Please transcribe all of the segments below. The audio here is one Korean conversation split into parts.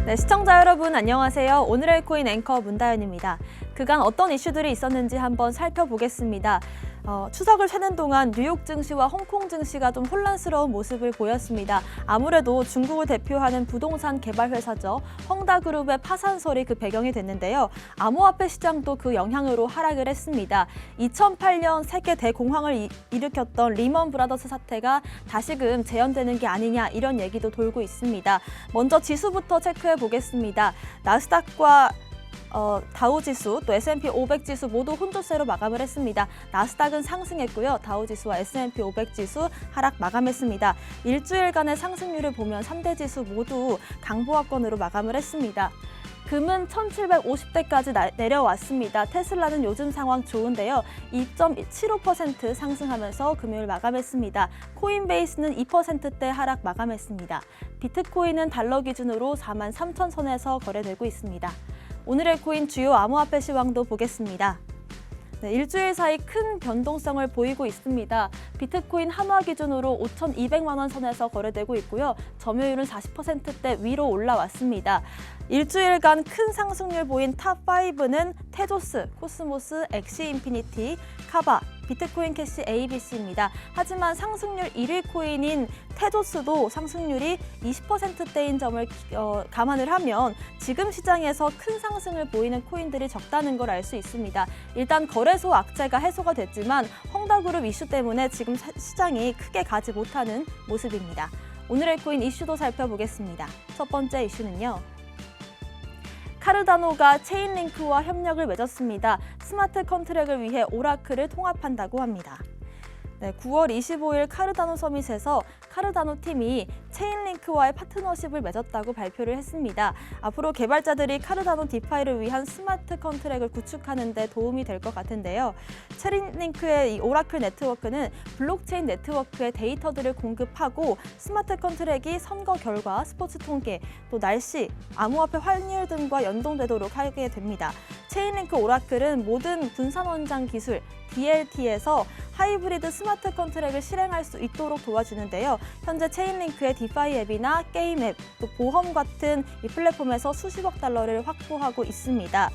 네, 시청자 여러분 안녕하세요. 오늘의 코인 앵커 문다연입니다. 그간 어떤 이슈들이 있었는지 한번 살펴보겠습니다. 추석을 쉬는 동안 뉴욕 증시와 홍콩 증시가 좀 혼란스러운 모습을 보였습니다. 아무래도 중국을 대표하는 부동산 개발 회사죠. 헝다그룹의 파산설이 그 배경이 됐는데요. 암호화폐 시장도 그 영향으로 하락을 했습니다. 2008년 세계 대공황을 일으켰던 리먼 브라더스 사태가 다시금 재현되는 게 아니냐 이런 얘기도 돌고 있습니다. 먼저 지수부터 체크해 보겠습니다. 나스닥과 다우지수, 또 S&P 500지수 모두 혼조세로 마감을 했습니다. 나스닥은 상승했고요. 다우지수와 S&P 500지수 하락 마감했습니다. 일주일간의 상승률을 보면 3대 지수 모두 강보합권으로 마감을 했습니다. 금은 1750대까지 내려왔습니다. 테슬라는 요즘 상황 좋은데요. 2.75% 상승하면서 금요일 마감했습니다. 코인베이스는 2%대 하락 마감했습니다. 비트코인은 달러 기준으로 43,000선에서 거래되고 있습니다. 오늘의 코인 주요 암호화폐 시황도 보겠습니다. 네, 일주일 사이 큰 변동성을 보이고 있습니다. 비트코인 한화 기준으로 5,200만 원 선에서 거래되고 있고요. 점유율은 40%대 위로 올라왔습니다. 일주일간 큰 상승률 보인 탑5는 테조스, 코스모스, 엑시인피니티, 카바, 비트코인 캐시 ABC입니다. 하지만 상승률 1위 코인인 테조스도 상승률이 20%대인 점을 감안을 하면 지금 시장에서 큰 상승을 보이는 코인들이 적다는 걸 알 수 있습니다. 일단 거래소 악재가 해소가 됐지만 헝다그룹 이슈 때문에 지금 시장이 크게 가지 못하는 모습입니다. 오늘의 코인 이슈도 살펴보겠습니다. 첫 번째 이슈는요. 카르다노가 체인링크와 협력을 맺었습니다. 스마트 컨트랙을 위해 오라클을 통합한다고 합니다. 네, 9월 25일 카르다노 서밋에서 카르다노 팀이 체인링크와의 파트너십을 맺었다고 발표를 했습니다. 앞으로 개발자들이 카르다노 디파이를 위한 스마트 컨트랙을 구축하는 데 도움이 될 것 같은데요. 체인링크의 이 오라클 네트워크는 블록체인 네트워크의 데이터들을 공급하고 스마트 컨트랙이 선거 결과, 스포츠 통계, 또 날씨, 암호화폐 환율 등과 연동되도록 하게 됩니다. 체인링크 오라클은 모든 분산원장 기술, DLT에서 하이브리드 스마트 컨트랙을 실행할 수 있도록 도와주는데요. 현재 체인링크의 디파이 앱이나 게임 앱, 또 보험 같은 이 플랫폼에서 수십억 달러를 확보하고 있습니다.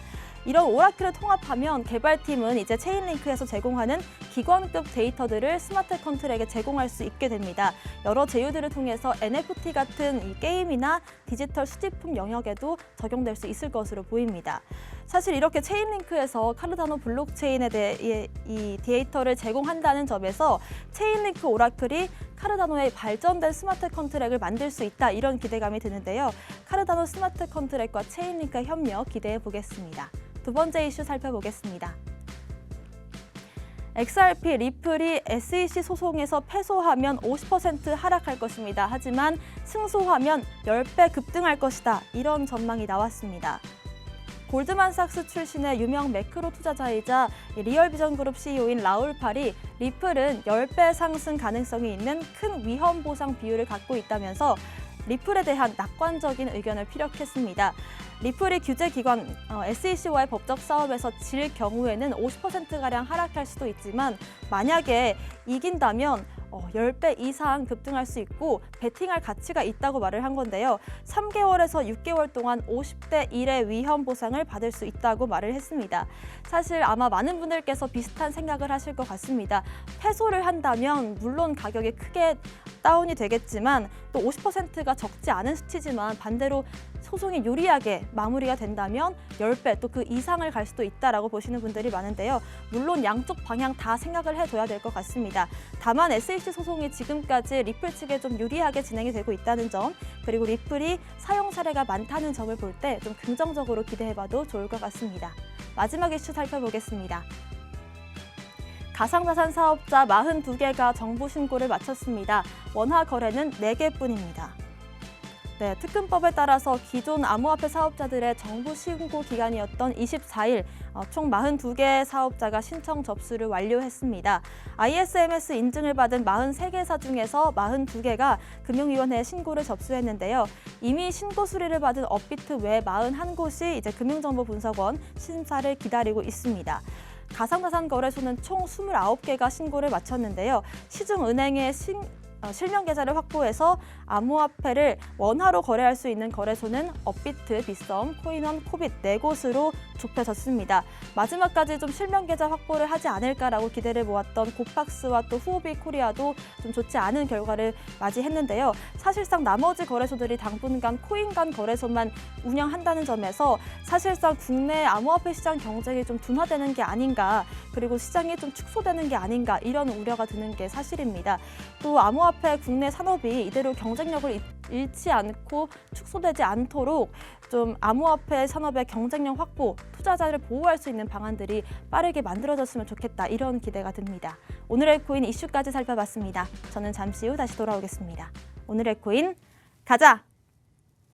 이런 오라클을 통합하면 개발팀은 이제 체인링크에서 제공하는 기관급 데이터들을 스마트 컨트랙에 제공할 수 있게 됩니다. 여러 제휴들을 통해서 NFT 같은 이 게임이나 디지털 수집품 영역에도 적용될 수 있을 것으로 보입니다. 사실 이렇게 체인링크에서 카르다노 블록체인에 대해 이 데이터를 제공한다는 점에서 체인링크 오라클이 카르다노의 발전된 스마트 컨트랙을 만들 수 있다 이런 기대감이 드는데요. 카르다노 스마트 컨트랙과 체인링크의 협력 기대해 보겠습니다. 두 번째 이슈 살펴보겠습니다. XRP 리플이 SEC 소송에서 패소하면 50% 하락할 것입니다. 하지만 승소하면 10배 급등할 것이다. 이런 전망이 나왔습니다. 골드만삭스 출신의 유명 매크로 투자자이자 리얼비전그룹 CEO인 라울 팔이 리플은 10배 상승 가능성이 있는 큰 위험 보상 비율을 갖고 있다면서 리플에 대한 낙관적인 의견을 피력했습니다. 리플이 규제기관 SEC와의 법적 싸움에서 질 경우에는 50%가량 하락할 수도 있지만 만약에 이긴다면 10배 이상 급등할 수 있고 베팅할 가치가 있다고 말을 한 건데요. 3개월에서 6개월 동안 50대 1의 위험 보상을 받을 수 있다고 말을 했습니다. 사실 아마 많은 분들께서 비슷한 생각을 하실 것 같습니다. 패소를 한다면 물론 가격이 크게 다운이 되겠지만 또 50%가 적지 않은 수치지만 반대로 소송이 유리하게 마무리가 된다면 10배 또 그 이상을 갈 수도 있다라고 보시는 분들이 많은데요. 물론 양쪽 방향 다 생각을 해둬야 될 것 같습니다. 다만 SEC 소송이 지금까지 리플 측에 좀 유리하게 진행이 되고 있다는 점, 그리고 리플이 사용 사례가 많다는 점을 볼 때 좀 긍정적으로 기대해봐도 좋을 것 같습니다. 마지막 이슈 살펴보겠습니다. 가상자산 사업자 42개가 정부 신고를 마쳤습니다. 원화 거래는 4개뿐입니다. 네, 특근법에 따라서 기존 암호화폐 사업자들의 정부 신고 기간이었던 24일, 총 42개 사업자가 신청 접수를 완료했습니다. ISMS 인증을 받은 43개사 중에서 42개가 금융위원회에 신고를 접수했는데요. 이미 신고 수리를 받은 업비트 외 41곳이 이제 금융정보분석원 심사를 기다리고 있습니다. 가상자산 거래소는 총 29개가 신고를 마쳤는데요. 시중은행의 실명 계좌를 확보해서 암호화폐를 원화로 거래할 수 있는 거래소는 업비트, 빗썸, 코인원, 코빗 4곳으로 좁혀졌습니다. 마지막까지 좀 실명 계좌 확보를 하지 않을까라고 기대를 모았던 고팍스와 또 후오비 코리아도 좀 좋지 않은 결과를 맞이했는데요. 사실상 나머지 거래소들이 당분간 코인 간 거래소만 운영한다는 점에서 사실상 국내 암호화폐 시장 경쟁이 좀 둔화되는 게 아닌가, 그리고 시장이 좀 축소되는 게 아닌가 이런 우려가 드는 게 사실입니다. 또 암호화폐 국내 산업이 이대로 경쟁력을 잃지 않고 축소되지 않도록 좀 암호화폐 산업의 경쟁력 확보, 투자자를 보호할 수 있는 방안들이 빠르게 만들어졌으면 좋겠다, 이런 기대가 듭니다. 오늘의 코인 이슈까지 살펴봤습니다. 저는 잠시 후 다시 돌아오겠습니다. 오늘의 코인 가자!